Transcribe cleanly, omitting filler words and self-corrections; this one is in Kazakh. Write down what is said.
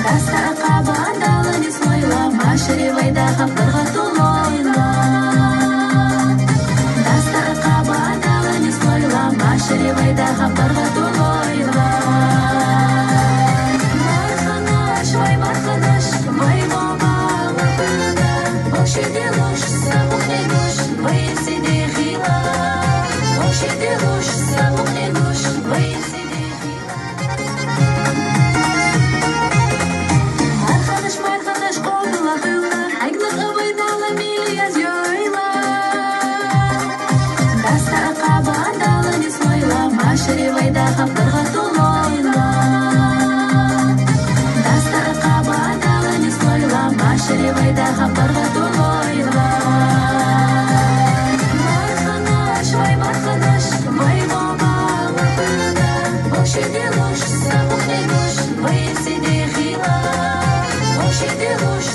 Даста ақаба андалы несмойла, машири вайда хаптарға толойла. Даста ақаба андалы несмойла, машири вайда хаптарға толойла. Марханаш, вай моба, Боши делуш, самух не гуш, вайси не хила. Боши делуш, самух не гуш, вайси не хила. Марханаш, обла хила, айглах авайдала милия зёйла. Даста ақаба андала не смойла, машири вайда хаптарға толойла. Даста ақаба андала не смойла, машири вайда хаптарға толойла. Марханаш, вай моба, Боши делуш, самух не гуш, вайси не хила. Боши делуш,